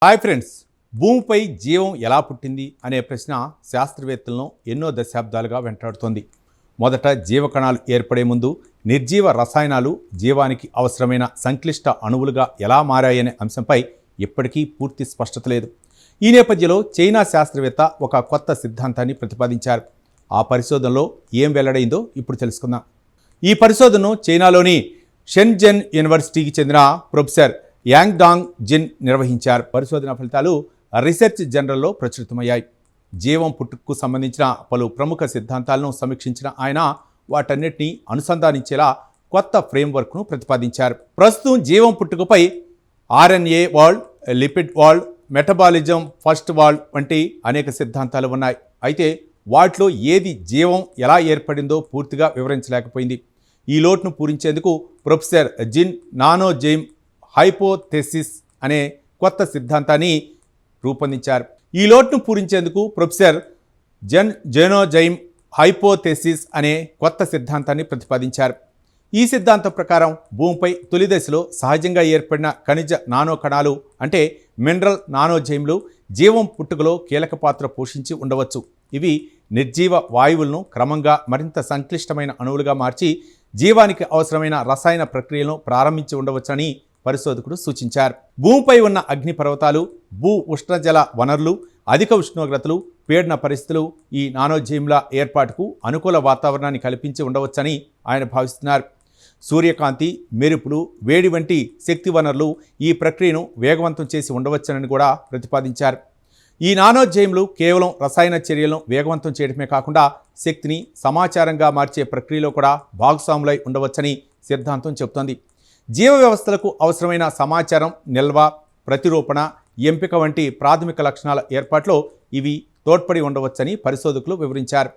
Hi friends, భూమిపై జీవం ఎలా పుట్టింది అనే ప్రశ్న శాస్త్రవేత్తలను ఎన్నో దశాబ్దాలుగా వెంటాడుతోంది. మొదట జీవకణాలు ఏర్పడే ముందు నిర్జీవ రసాయనాలు జీవానికి అవసరమైన సంక్లిష్ట అణువులుగా ఎలా మారాయనే అంశంపై ఇప్పటికీ పూర్తి స్పష్టత లేదు. ఈ నేపథ్యంలో చైనా శాస్త్రవేత్త ఒక కొత్త సిద్ధాంతాన్ని ప్రతిపాదించారు. ఆ పరిశోధనలో ఏం వెల్లడైందో ఇప్పుడు తెలుసుకుందాం. ఈ పరిశోధనను చైనాలోని షెన్జెన్ యూనివర్సిటీకి చెందిన ప్రొఫెసర్ యాంగ్డాంగ్ జిన్ నిర్వహించారు. పరిశోధన ఫలితాలు రీసెర్చ్ జర్నల్లో ప్రచురితమయ్యాయి. జీవం పుట్టుకు సంబంధించిన పలు ప్రముఖ సిద్ధాంతాలను సమీక్షించిన ఆయన వాటన్నిటినీ అనుసంధానించేలా కొత్త ఫ్రేమ్వర్క్ను ప్రతిపాదించారు. ప్రస్తుతం జీవం పుట్టుకపై RNA world, lipid world, metabolism first world వంటి అనేక సిద్ధాంతాలు ఉన్నాయి. అయితే వాటిలో ఏది జీవం ఎలా ఏర్పడిందో పూర్తిగా వివరించలేకపోయింది. ఈ లోటును పూరించేందుకు ప్రొఫెసర్ జిన్ నానోజైమ్ హైపోథెసిస్ అనే కొత్త సిద్ధాంతాన్ని రూపొందించారు. ఈ లోటును పూరించేందుకు ప్రొఫెసర్ జెనోజైమ్ హైపోథెసిస్ అనే కొత్త సిద్ధాంతాన్ని ప్రతిపాదించారు. ఈ సిద్ధాంతం ప్రకారం భూమిపై తొలి దశలో సహజంగా ఏర్పడిన ఖనిజ నానో కణాలు అంటే మినరల్ నానోజైమ్లు జీవం పుట్టుకలో కీలక పాత్ర పోషించి ఉండవచ్చు. ఇవి నిర్జీవ వాయువులను క్రమంగా మరింత సంక్లిష్టమైన అణువులుగా మార్చి జీవానికి అవసరమైన రసాయన ప్రక్రియలను ప్రారంభించి ఉండవచ్చని పరిశోధకుడు సూచించారు. భూమిపై ఉన్న అగ్నిపర్వతాలు, భూ ఉష్ణజల వనరులు, అధిక ఉష్ణోగ్రతలు, పీడన పరిస్థితులు ఈ నానోజైమ్ల ఏర్పాటుకు అనుకూల వాతావరణాన్ని కల్పించి ఉండవచ్చని ఆయన భావిస్తున్నారు. సూర్యకాంతి, మెరుపులు, వేడి వంటి శక్తి వనరులు ఈ ప్రక్రియను వేగవంతం చేసి ఉండవచ్చని కూడా ప్రతిపాదించారు. ఈ నానోజైమ్లు కేవలం రసాయన చర్యలను వేగవంతం చేయడమే కాకుండా శక్తిని సమాచారంగా మార్చే ప్రక్రియలో కూడా భాగస్వాములై ఉండవచ్చని సిద్ధాంతం చెబుతోంది. జీవ వ్యవస్థలకు అవసరమైన సమాచారం నిల్వ, ప్రతిరూపణ, ఎంపిక వంటి ప్రాథమిక లక్షణాల ఏర్పాట్లో ఇవి తోడ్పడి ఉండవచ్చని పరిశోధకులు వివరించారు.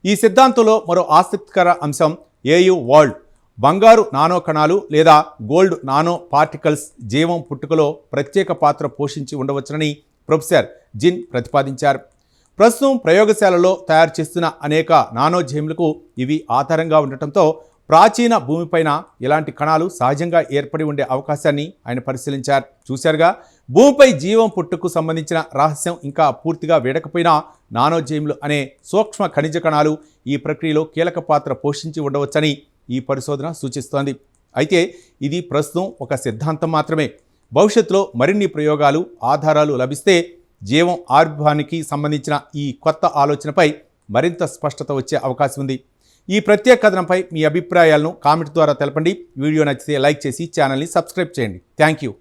ఈ సిద్ధాంతంలో మరో ఆసక్తికర అంశం ఏయు వరల్డ్, బంగారు నానో కణాలు లేదా గోల్డ్ నానో పార్టికల్స్ జీవం పుట్టుకలో ప్రత్యేక పాత్ర పోషించి ఉండవచ్చునని ప్రొఫెసర్ జిన్ ప్రతిపాదించారు. ప్రస్తుతం ప్రయోగశాలలో తయారు చేస్తున్న అనేక నానోజైమ్లకు ఇవి ఆధారంగా ఉండటంతో ప్రాచీన భూమిపైన ఇలాంటి కణాలు సహజంగా ఏర్పడి ఉండే అవకాశాన్ని ఆయన పరిశీలించారు. చూశారుగా, భూమిపై జీవం పుట్టుకు సంబంధించిన రహస్యం ఇంకా పూర్తిగా వీడకపోయినా నానోజైమ్లు అనే సూక్ష్మ ఖనిజ కణాలు ఈ ప్రక్రియలో కీలక పాత్ర పోషించి ఉండవచ్చని ఈ పరిశోధన సూచిస్తోంది. అయితే ఇది ప్రస్తుతం ఒక సిద్ధాంతం మాత్రమే. భవిష్యత్తులో మరిన్ని ప్రయోగాలు, ఆధారాలు లభిస్తే జీవం ఆవిర్భావానికి సంబంధించిన ఈ కొత్త ఆలోచనపై మరింత స్పష్టత వచ్చే అవకాశం ఉంది. ఈ ప్రత్యేక కథనంపై మీ అభిప్రాయాలను కామెంట్ ద్వారా తెలపండి. వీడియో నచ్చితే లైక్ చేసి ఛానల్ని సబ్స్క్రైబ్ చేయండి. Thank you.